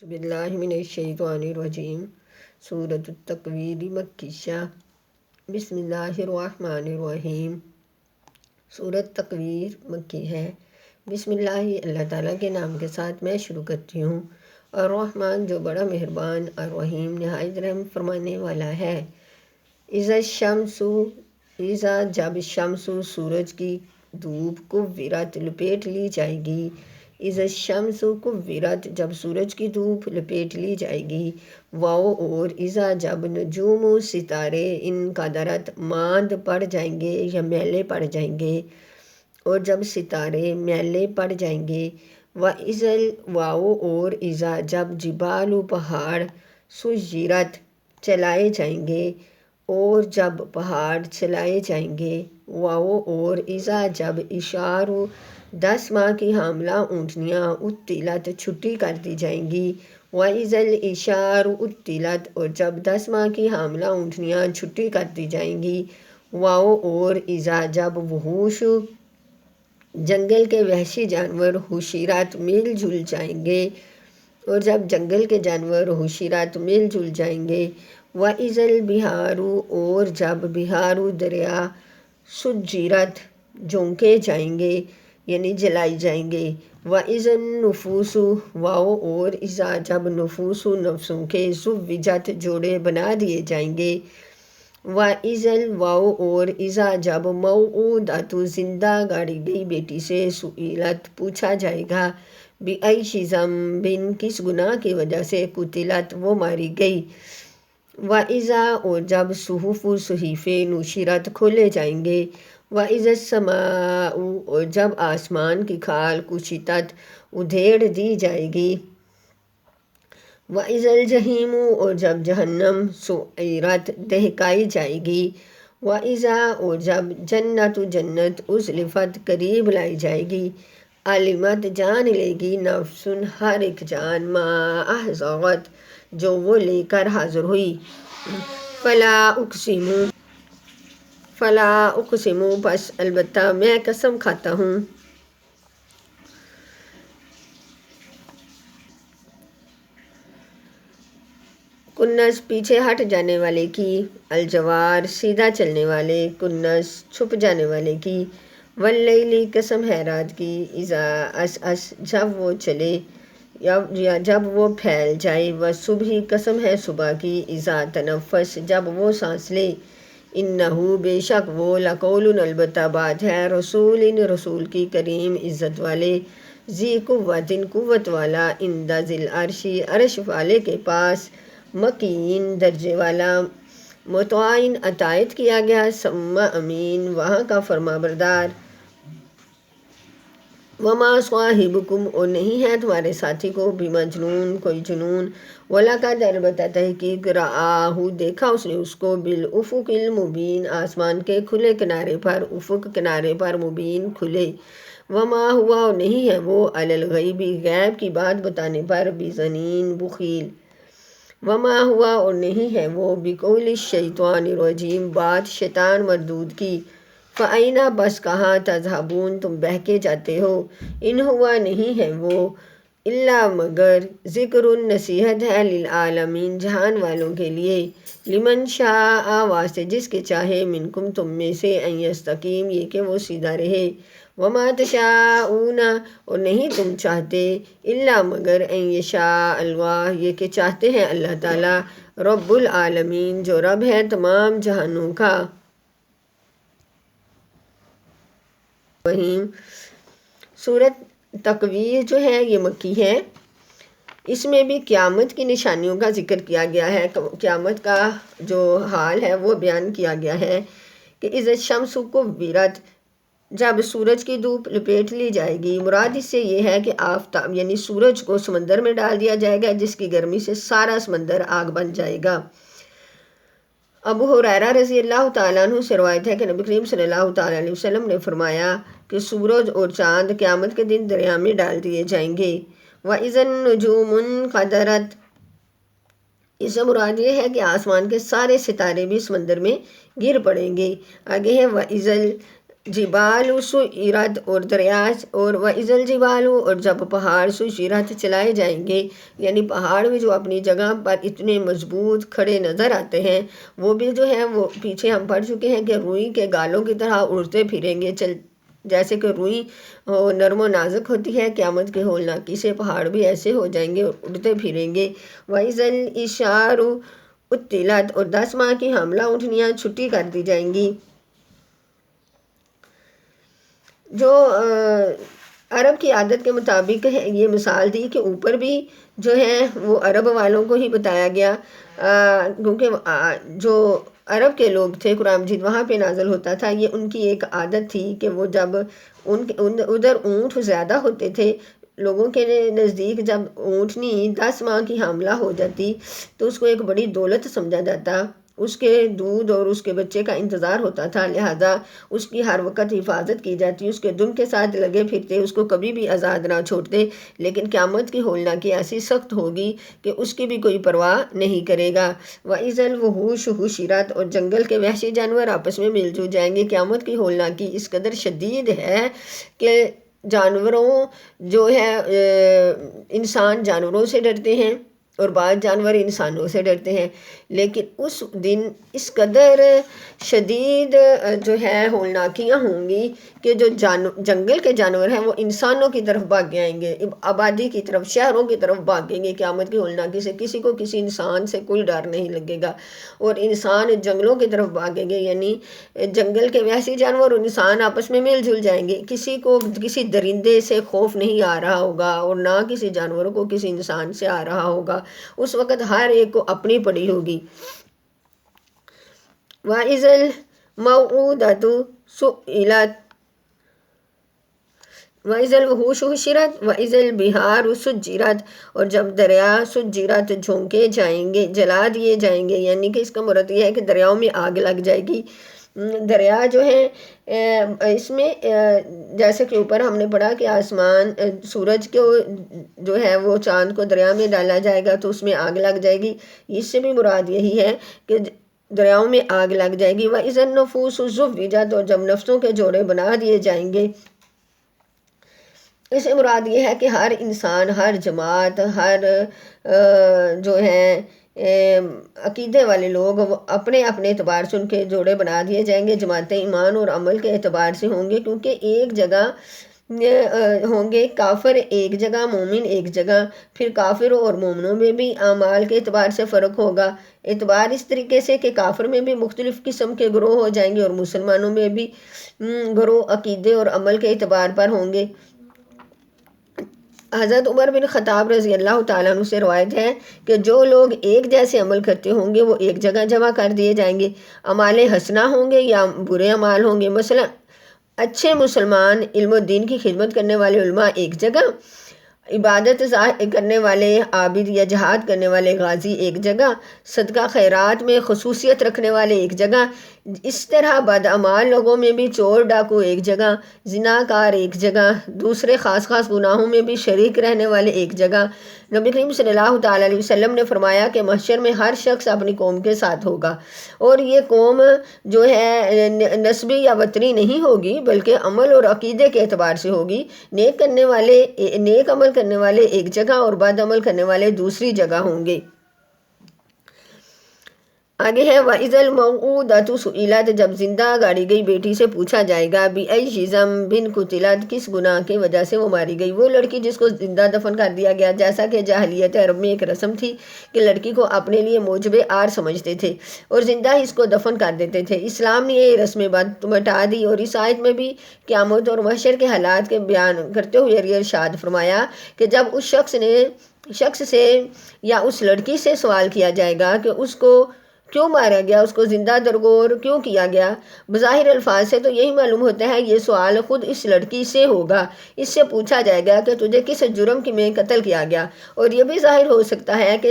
باللہ من الشیطان الرجیم سورۃ التکویر مکیہ بسم اللہ الرحمن الرحیم۔ سورۃ تکویر مکی ہے۔ بسم اللہ اللہ تعالیٰ کے نام کے ساتھ میں شروع کرتی ہوں۔ الرحمن جو بڑا مہربان، الرحیم نہایت رحم فرمانے والا ہے۔ اذا الشمس اذا جب شمس سورج کی دھوپ کورت لپیٹ لی جائے گی، اذا الشمس کورت جب سورج کی دھوپ لپیٹ لی جائے گی، واو اور اذا جب نجوم ستارے انقدرت ماند پڑ جائیں گے یا میلے پڑ جائیں گے، اور جب ستارے میلے پڑ جائیں گے، واو اور اذا جب جبال پہاڑ سجرت چلائے جائیں گے، اور جب پہاڑ چلائے جائیں گے، واو اور اذا جب اشار 10 ماہ کی حاملہ اونٹنیاں اطلت چھٹی کر دی جائیں گی، وَإِذَا الْإِشَارُ اُطِّلَتْ اور جب 10 ماہ کی حاملہ اونٹنیاں چھٹی کر دی جائیں گی، واو اور اذا جب وحوش جنگل کے وحشی جانور حشرت مل جل جائیں گے، اور جب جنگل کے جانور حشرت مل جل جائیں گے، وَإِذَا الْبِحَارُ اور جب بحار دریا سجرت جھونکے جائیں گے یعنی جلائی جائیں گے، وَإِذَا النُّفُوسُ واو اور اذا جب نفوس نفسوں کے زوجت جوڑے بنا دیے جائیں گے، وَإِذَا واو اور اذا جب موعودۃ زندہ گاڑی گئی بیٹی سے سئلت پوچھا جائے گا، بِأَيِّ ذنب کس گناہ کی وجہ سے قتلت وہ ماری گئی، وَإِذَا اور جب صحف صحیفے نشرت کھولے جائیں گے، وَإِذَا السَّمَاءُ اور جب آسمان کی کھال کشطت ادھیڑ دی جائے گی، وَإِذَا الْجَحِيمُ اور جب جہنم سُعِّرَت دہکائی جائے گی، وَإِذَا اور جب جنت أُزْلِفَت قریب لائی جائے گی، علمت جان لے گی نفس ہر ایک جان ما احضرت جو وہ لے کر حاضر ہوئی، فلا اقسم پس البتہ میں قسم کھاتا ہوں، کنس پیچھے ہٹ جانے والے کی، الجوار سیدھا چلنے والے، کنس چھپ جانے والے کی، واللیل قسم ہے رات کی، اذا عسعس جب وہ چلے یا جب وہ پھیل جائے، والصبح قسم ہے صبح کی، اذا تنفس جب وہ سانس لے، انہ بے شک وہ لقول البتہ بات ہے، رسول کی کریم عزت والے، ذی قوت قوت والا، عند ذی العرش عرش والے کے پاس، مکین درجے والا، مطاع اطاعت کیا گیا، ثم امین وہاں کا فرما بردار، وما صاحبکم اور نہیں ہے تمہارے ساتھی کو بمجنون کوئی جنون، وَلَقَدْ البتہ تحقیق رآہ دیکھا اس نے اس کو، بالافق المبین آسمان کے کھلے کنارے پر، افق کنارے پر، مبین کھلے، وما ہوا اور نہیں ہے وہ علی الغیب غیب کی بات بتانے پر بضنین بخیل، وما ہوا اور نہیں ہے وہ بقول الشیطان الرجیم بات شیطان مردود کی، فَأَيْنَ بس کہاں تذہبون تم بہکے جاتے ہو، ان ہوا نہیں ہے وہ الا مگر ذکر نصیحت ہے للعالمین جہان والوں کے لیے، لمن شاء واسطے جس کے چاہے، منکم تم میں سے، ان یستقیم یہ کہ وہ سیدھا رہے، وما تشاءون اور نہیں تم چاہتے، الا مگر ان یشاء اللہ یہ کہ چاہتے ہیں اللہ تعالیٰ، رب العالمین جو رب ہے تمام جہانوں کا۔ سورۃ تکویر جو ہے یہ مکی ہے، اس میں بھی قیامت کی نشانیوں کا ذکر کیا گیا ہے، قیامت کا جو حال ہے وہ بیان کیا گیا ہے کہ اذا الشمس کورت جب سورج کی دھوپ لپیٹ لی جائے گی، مراد اس سے یہ ہے کہ آفتاب یعنی سورج کو سمندر میں ڈال دیا جائے گا جس کی گرمی سے سارا سمندر آگ بن جائے گا۔ ابو ہریرہ رضی اللہ تعالیٰ عنہ سے روایت ہے کہ نبی کریم صلی اللہ تعالیٰ علیہ وسلم نے فرمایا کہ سورج اور چاند قیامت کے دن دریا میں ڈال دیے جائیں گے، وَإِذَا النُّجُومُ انْقَدَرَتْ اس سے مراد یہ ہے کہ آسمان کے سارے ستارے بھی سمندر میں گر پڑیں گے۔ آگے ہے وَإِذَا جبال سیرت اور دریا اور وَإِذَا الجبال اور جب پہاڑ سیرت چلائے جائیں گے، یعنی پہاڑ بھی جو اپنی جگہ پر اتنے مضبوط کھڑے نظر آتے ہیں، وہ بھی جو ہے وہ پیچھے ہم پڑھ چکے ہیں کہ روئی کے گالوں کی طرح اڑتے پھریں گے، جیسے کہ روئی نرم و نازک ہوتی ہے، قیامت کے ہولناکی سے پہاڑ بھی ایسے ہو جائیں گے، اڑتے پھریں گے۔ وَإِذَا الْعِشَارُ عُطِّلَتْ اور 10 ماہ کی حاملہ اونٹنیاں چھٹی کر دی جائیں گی۔ جو عرب کی عادت کے مطابق ہے، یہ مثال دی کہ اوپر بھی جو ہے وہ عرب والوں کو ہی بتایا گیا، کیونکہ جو عرب کے لوگ تھے قرآن مجید وہاں پہ نازل ہوتا تھا، یہ ان کی ایک عادت تھی کہ وہ جب ادھر اونٹ زیادہ ہوتے تھے، لوگوں کے نزدیک جب اونٹنی 10 ماہ کی حاملہ ہو جاتی تو اس کو ایک بڑی دولت سمجھا جاتا، اس کے دودھ اور اس کے بچے کا انتظار ہوتا تھا، لہذا اس کی ہر وقت حفاظت کی جاتی، اس کے دم کے ساتھ لگے پھرتے، اس کو کبھی بھی آزاد نہ چھوڑتے۔ لیکن قیامت کی ہولناکی ایسی سخت ہوگی کہ اس کی بھی کوئی پرواہ نہیں کرے گا۔ وَإِذَا الْوُحُوشُ حُشِرَتْ اور جنگل کے وحشی جانور آپس میں مل جل جائیں گے۔ قیامت کی ہولناکی اس قدر شدید ہے کہ جانوروں جو ہے انسان جانوروں سے ڈرتے ہیں اور بعض جانور انسانوں سے ڈرتے ہیں، لیکن اس دن اس قدر شدید جو ہے ہولناکیاں ہوں گی کہ جو جنگل کے جانور ہیں وہ انسانوں کی طرف بھاگ آئیں گے، آبادی کی طرف، شہروں کی طرف بھاگیں گے۔ قیامت کی ہولناکی سے کسی کو کسی انسان سے کوئی ڈر نہیں لگے گا، اور انسان جنگلوں کی طرف بھاگیں گے، یعنی جنگل کے وحشی جانور اور انسان آپس میں مل جل جائیں گے۔ کسی کو کسی درندے سے خوف نہیں آ رہا ہوگا اور نہ کسی جانور کو کسی انسان سے آ رہا ہوگا، اس وقت ہر ایک کو اپنی پڑی ہوگی۔ وَإِذَا الْمَوْءُودَةُ سُئِلَتْ وَإِذَا الْوُحُوشُ حُشِرَتْ وَإِذَا الْبِحَارُ سُجِّرَتْ اور جب دریا سجرت جھونکے جائیں گے، جلا دیے جائیں گے، یعنی کہ اس کا مراد یہ ہے کہ دریاؤں میں آگ لگ جائے گی۔ دریا جو ہے اس میں جیسے کہ اوپر ہم نے پڑھا کہ آسمان سورج کو جو ہے وہ چاند کو دریا میں ڈالا جائے گا تو اس میں آگ لگ جائے گی، اس سے بھی مراد یہی ہے کہ دریاؤں میں آگ لگ جائے گی۔ وَإِذَا النُّفُوسُ زُوِّجَتْ اور جب نفسوں کے جوڑے بنا دیے جائیں گے، اس سے مراد یہ ہے کہ ہر انسان، ہر جماعت، ہر جو ہے عقیدے والے لوگ وہ اپنے اپنے اعتبار سے ان کے جوڑے بنا دیے جائیں گے، جماعتیں ایمان اور عمل کے اعتبار سے ہوں گے، کیونکہ ایک جگہ ہوں گے کافر ایک جگہ، مومن ایک جگہ، پھر کافروں اور مومنوں میں بھی اعمال کے اعتبار سے فرق ہوگا۔ اعتبار اس طریقے سے کہ کافر میں بھی مختلف قسم کے گروہ ہو جائیں گے اور مسلمانوں میں بھی گروہ عقیدے اور عمل کے اعتبار پر ہوں گے۔ حضرت عمر بن خطاب رضی اللہ تعالیٰ عنہ سے روایت ہے کہ جو لوگ ایک جیسے عمل کرتے ہوں گے وہ ایک جگہ جمع کر دیے جائیں گے، اعمال حسنہ ہوں گے یا برے اعمال ہوں گے۔ مثلا اچھے مسلمان، علم و دین کی خدمت کرنے والے علماء ایک جگہ، عبادت کرنے والے عابد یا جہاد کرنے والے غازی ایک جگہ، صدقہ خیرات میں خصوصیت رکھنے والے ایک جگہ، اس طرح بدعمال لوگوں میں بھی چور ڈاکو ایک جگہ، زناکار ایک جگہ، دوسرے خاص خاص گناہوں میں بھی شریک رہنے والے ایک جگہ۔ نبی کریم صلی اللہ تعالیٰ علیہ وسلم نے فرمایا کہ محشر میں ہر شخص اپنی قوم کے ساتھ ہوگا، اور یہ قوم جو ہے نسبی یا وطنی نہیں ہوگی بلکہ عمل اور عقیدے کے اعتبار سے ہوگی۔ نیک عمل کرنے والے ایک جگہ اور بد عمل کرنے والے دوسری جگہ ہوں گے۔ آگے ہے وَإِذَا الْمَوْءُودَةُ سُئِلَتْ جب زندہ گاڑی گئی بیٹی سے پوچھا جائے گا بِأَيِّ ذَنبٍ قُتِلَتْ کس گناہ کی وجہ سے وہ ماری گئی۔ وہ لڑکی جس کو زندہ دفن کر دیا گیا، جیسا کہ جاہلیت عرب میں ایک رسم تھی کہ لڑکی کو اپنے لیے موجب عار سمجھتے تھے اور زندہ ہی اس کو دفن کر دیتے تھے۔ اسلام نے یہ رسم بد مٹا دی اور اس آیت میں بھی قیامت اور محشر کے حالات کے بیان کرتے ہوئے یہ ارشاد فرمایا کہ جب اس شخص سے یا اس لڑکی سے سوال کیا جائے گا کہ اس کو کیوں مارا گیا، اس کو زندہ درگور کیوں کیا گیا، بظاہر الفاظ سے تو یہی معلوم ہوتا ہے یہ سوال خود اس لڑکی سے ہوگا۔ اس سے پوچھا جائے گا کہ تجھے کس جرم میں قتل کیا گیا، اور یہ بھی ظاہر ہو سکتا ہے کہ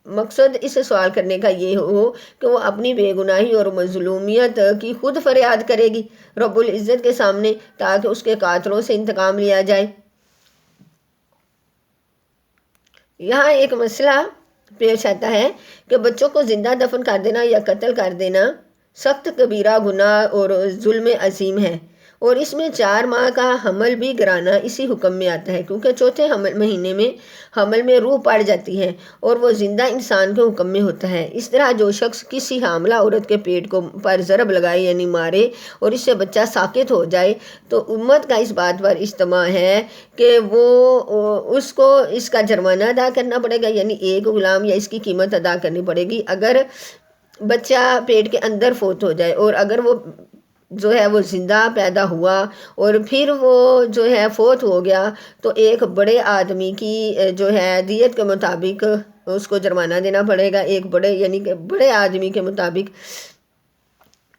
مقصد اس سوال کرنے کا یہ ہو کہ وہ اپنی بے گناہی اور مظلومیت کی خود فریاد کرے گی رب العزت کے سامنے، تاکہ اس کے قاتلوں سے انتقام لیا جائے۔ یہاں ایک مسئلہ پیش آتا ہے کہ بچوں کو زندہ دفن کر دینا یا قتل کر دینا سخت کبیرہ گناہ اور ظلم عظیم ہے، اور اس میں 4 ماہ کا حمل بھی گرانا اسی حکم میں آتا ہے، کیونکہ چوتھے مہینے میں حمل میں روح پڑ جاتی ہے اور وہ زندہ انسان کے حکم میں ہوتا ہے۔ اس طرح جو شخص کسی حاملہ عورت کے پیٹ کو پر ضرب لگائے یعنی مارے اور اس سے بچہ ساقط ہو جائے تو امت کا اس بات پر اجتماع ہے کہ وہ اس کو اس کا جرمانہ ادا کرنا پڑے گا، یعنی ایک غلام یا اس کی قیمت ادا کرنی پڑے گی اگر بچہ پیٹ کے اندر فوت ہو جائے، اور اگر وہ جو ہے وہ زندہ پیدا ہوا اور پھر وہ جو ہے فوت ہو گیا تو ایک بڑے آدمی کی جو ہے دیت کے مطابق اس کو جرمانہ دینا پڑے گا، ایک بڑے یعنی کہ بڑے آدمی کے مطابق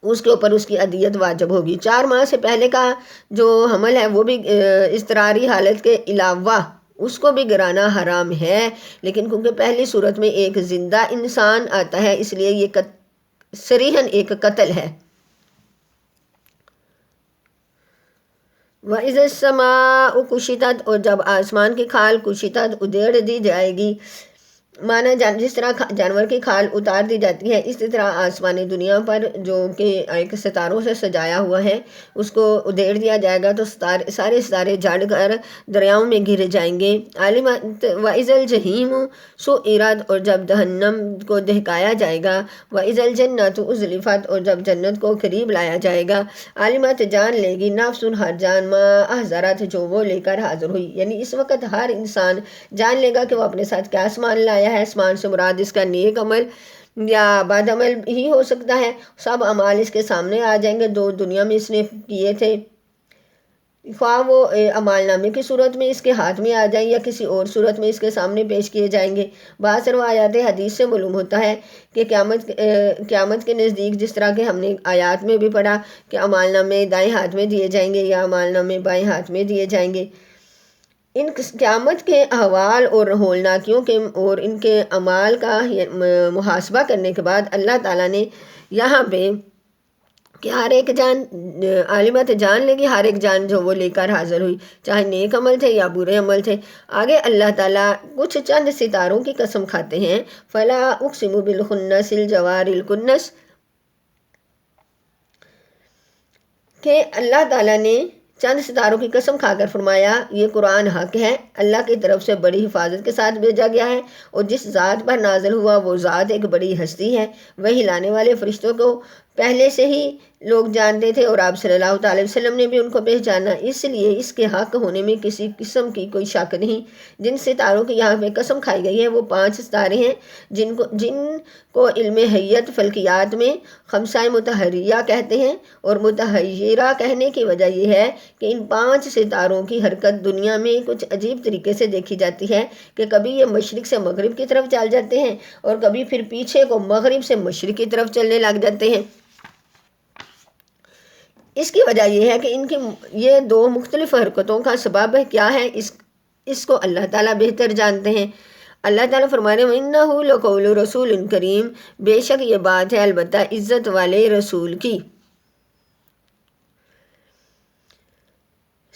اس کے اوپر اس کی عدیت واجب ہوگی۔ 4 ماہ سے پہلے کا جو حمل ہے وہ بھی اضطراری حالت کے علاوہ اس کو بھی گرانا حرام ہے، لیکن کیونکہ پہلی صورت میں ایک زندہ انسان آتا ہے اس لیے یہ صریحاً ایک قتل ہے۔ وَإِذَا السَّمَاءُ كُشِطَتْ، اور جب آسمان کی کھال کشطت ادھیڑ دی جائے گی، مانا جس طرح جانور کی کھال اتار دی جاتی ہے اسی طرح آسمانی دنیا پر جو کہ ایک ستاروں سے سجایا ہوا ہے اس کو ادھیڑ دیا جائے گا تو سارے ستارے جڑ کر دریاؤں میں گر جائیں گے۔ عالمت وَإِذَا الْجَحِيمُ سُعِّرَتْ، اور جب جہنم کو دہکایا جائے گا، وَإِذَا الْجَنَّةُ أُزْلِفَتْ، اور جب جنت کو قریب لایا جائے گا، عالمت جان لے گی نفس ہر جان ما احضرت جو وہ لے کر حاضر ہوئی، یعنی اس وقت ہر انسان جان لے گا کہ وہ اپنے ساتھ کیا سامان لایا ہے۔ سامان سے مراد اس کا نیک عمل یا بد عمل ہی ہو سکتا ہے، سب اعمال اس کے سامنے آ جائیں گے جو دنیا میں اس نے کیے تھے، خواہ وہ اعمال نامے کی صورت میں اس کے ہاتھ میں آ جائیں یا کسی اور صورت میں اس کے سامنے پیش کیے جائیں گے۔ بعض روایات حدیث سے معلوم ہوتا ہے کہ قیامت کے نزدیک جس طرح کہ ہم نے آیات میں بھی پڑھا کہ اعمال نامے دائیں ہاتھ میں دیے جائیں گے یا اعمال نامے بائیں ہاتھ میں دیے جائیں گے، ان قیامت کے احوال اور ہولناکیوں کے اور ان کے اعمال کا محاسبہ کرنے کے بعد اللہ تعالیٰ نے یہاں پہ کہ ہر ایک جان عالمت جان لے گی، ہر ایک جان جو وہ لے کر حاضر ہوئی، چاہے نیک عمل تھے یا برے عمل تھے۔ آگے اللہ تعالیٰ کچھ چند ستاروں کی قسم کھاتے ہیں، فلا اقسم بالخنس الجوار الکنس، کہ اللہ تعالیٰ نے چند ستاروں کی قسم کھا کر فرمایا یہ قرآن حق ہے، اللہ کی طرف سے بڑی حفاظت کے ساتھ بھیجا گیا ہے، اور جس ذات پر نازل ہوا وہ ذات ایک بڑی ہستی ہے۔ وہی لانے والے فرشتوں کو پہلے سے ہی لوگ جانتے تھے اور آپ صلی اللہ تعالی وسلم نے بھی ان کو پہچانا، اس لیے اس کے حق ہونے میں کسی قسم کی کوئی شک نہیں۔ جن ستاروں کی یہاں پہ قسم کھائی گئی ہے وہ 5 ستارے ہیں جن کو علم حیت فلکیات میں خمسہ متحریہ کہتے ہیں، اور متحیرہ کہنے کی وجہ یہ ہے کہ ان 5 ستاروں کی حرکت دنیا میں کچھ عجیب طریقے سے دیکھی جاتی ہے کہ کبھی یہ مشرق سے مغرب کی طرف چل جاتے ہیں اور کبھی پھر پیچھے کو مغرب سے مشرق کی طرف چلنے لگ جاتے ہیں۔ اس کی وجہ یہ ہے کہ ان کی یہ 2 مختلف حرکتوں کا سبب کیا ہے اس کو اللہ تعالیٰ بہتر جانتے ہیں۔ اللہ تعالیٰ فرمانے ہیں وَإِنَّهُ لَقَوْلُ رَسُولٍ کریم، بے شک یہ بات ہے البتہ عزت والے رسول کی۔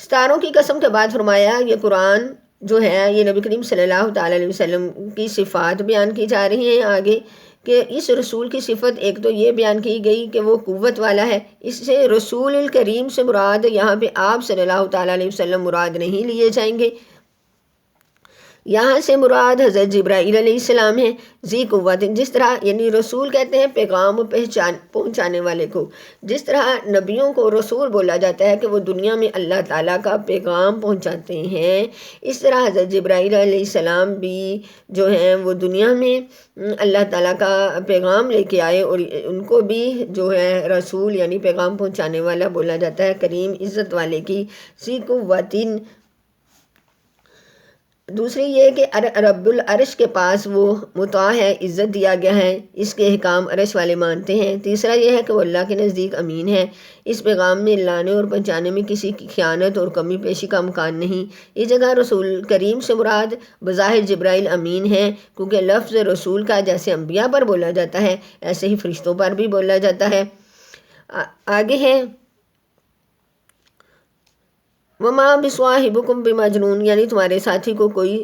ستاروں کی قسم کے بعد فرمایا یہ قرآن جو ہے یہ نبی کریم صلی اللہ تعالیٰ علیہ وسلم کی صفات بیان کی جا رہی ہیں آگے، کہ اس رسول کی صفت ایک تو یہ بیان کی گئی کہ وہ قوت والا ہے، اس سے رسول الکریم سے مراد یہاں پہ آپ صلی اللہ تعالیٰ علیہ وسلم مراد نہیں لیے جائیں گے، یہاں سے مراد حضرت جبرائیل علیہ السلام ہیں، ذی قوت، جس طرح یعنی رسول کہتے ہیں پیغام پہنچانے والے کو، جس طرح نبیوں کو رسول بولا جاتا ہے کہ وہ دنیا میں اللہ تعالیٰ کا پیغام پہنچاتے ہیں، اس طرح حضرت جبرائیل علیہ السلام بھی جو ہیں وہ دنیا میں اللہ تعالیٰ کا پیغام لے کے آئے، اور ان کو بھی جو ہے رسول یعنی پیغام پہنچانے والا بولا جاتا ہے، کریم عزت والے کی، ذی قوت۔ دوسری یہ کہ رب العرش کے پاس وہ مطاع ہے، عزت دیا گیا ہے، اس کے احکام عرش والے مانتے ہیں۔ تیسرا یہ ہے کہ وہ اللہ کے نزدیک امین ہے، اس پیغام میں لانے اور پہنچانے میں کسی کی خیانت اور کمی پیشی کا امکان نہیں۔ اس جگہ رسول کریم سے مراد بظاہر جبرائیل امین ہے، کیونکہ لفظ رسول کا جیسے انبیاء پر بولا جاتا ہے ایسے ہی فرشتوں پر بھی بولا جاتا ہے۔ آگے ہے وما بصواحبکم بمجنون، یعنی تمہارے ساتھی کو کوئی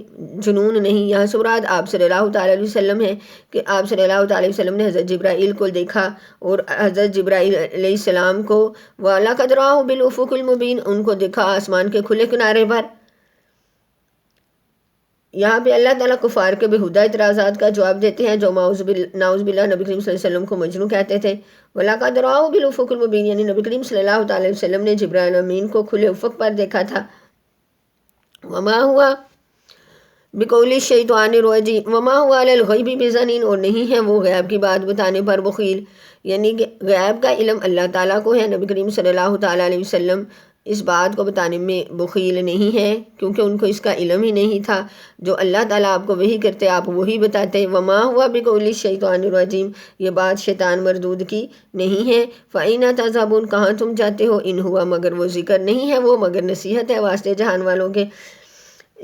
جنون نہیں۔ یہاں سے مراد آپ صلی اللہ تعالیٰ علیہ وسلم ہے کہ آپ صلی اللہ تعالیٰ علیہ وسلم نے حضرت جبرائیل کو دیکھا، اور حضرت جبرائیل علیہ السلام کو وَلَقَدْ رَآهُ بِالْأُفُقِ الْمُبِينِ، ان کو دیکھا آسمان کے کھلے کنارے پر۔ یہاں پہ اللہ تعالیٰ کفار کے بےہودہ اعتراضات کا جواب دیتے ہیں جو نعوذ باللہ نبی کریم صلی اللہ علیہ وسلم کو مجنون کہتے تھے۔ وَلَقَدْ رَآهُ بِالْأُفُقِ الْمُبِينِ، یعنی نبی کریم صلی اللہ تعالیٰ علیہ وسلم نے جبرائیل امین کو کھلے افق پر دیکھا تھا۔ وما ہوا بقول الشیطان الرجیم وما ہوا علی الغیب بظنین، اور نہیں ہے وہ غیب کی بات بتانے پر بخیل، یعنی کہ غیب کا علم اللہ تعالیٰ کو ہے، نبی کریم صلی اللہ تعالیٰ علیہ وسلم اس بات کو بتانے میں بخیل نہیں ہے کیونکہ ان کو اس کا علم ہی نہیں تھا۔ جو اللہ تعالیٰ آپ کو وحی کرتے آپ وہی بتاتے۔ وما ہوا بقول الشیطان الرجیم، یہ بات شیطان مردود کی نہیں ہے۔ فَأَيْنَ تَذْهَبُونَ، کہاں تم جاتے ہو؟ ان ہوا، مگر وہ ذکر نہیں ہے، وہ مگر نصیحت ہے واسطے جہان والوں کے۔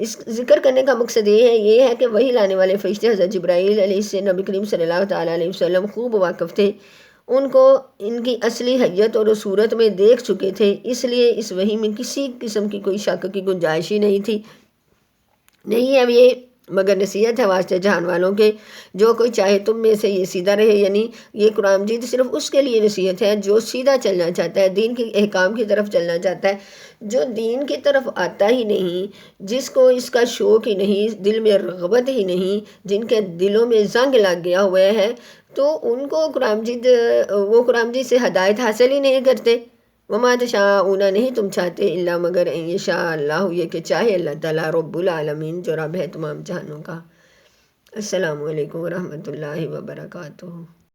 اس ذکر کرنے کا مقصد یہ ہے کہ وہی لانے والے فرشتے حضرت جبرائیل علیہ سے نبی کریم صلی اللہ تعالیٰ علیہ وسلم خوب واقف تھے، ان کو ان کی اصلی حیت اور صورت میں دیکھ چکے تھے، اس لیے اس وحی میں کسی قسم کی کوئی شک کی گنجائش ہی نہیں تھی۔ نہیں ہے یہ مگر نصیحت ہے واسطے جہان والوں کے، جو کوئی چاہے تم میں سے یہ سیدھا رہے، یعنی یہ قرآن مجید صرف اس کے لیے نصیحت ہے جو سیدھا چلنا چاہتا ہے، دین کے احکام کی طرف چلنا چاہتا ہے۔ جو دین کی طرف آتا ہی نہیں، جس کو اس کا شوق ہی نہیں، دل میں رغبت ہی نہیں، جن کے دلوں میں زنگ لگ گیا ہوا ہے، تو ان کو قرآن مجید سے ہدایت حاصل ہی نہیں کرتے۔ وما تشاءون، نہیں تم چاہتے، الا مگر ان یشاء اللہ، یہ کہ چاہے اللہ تعالیٰ رب العالمین، جو رب ہے تمام جہانوں کا۔ السلام علیکم ورحمۃ اللہ وبرکاتہ۔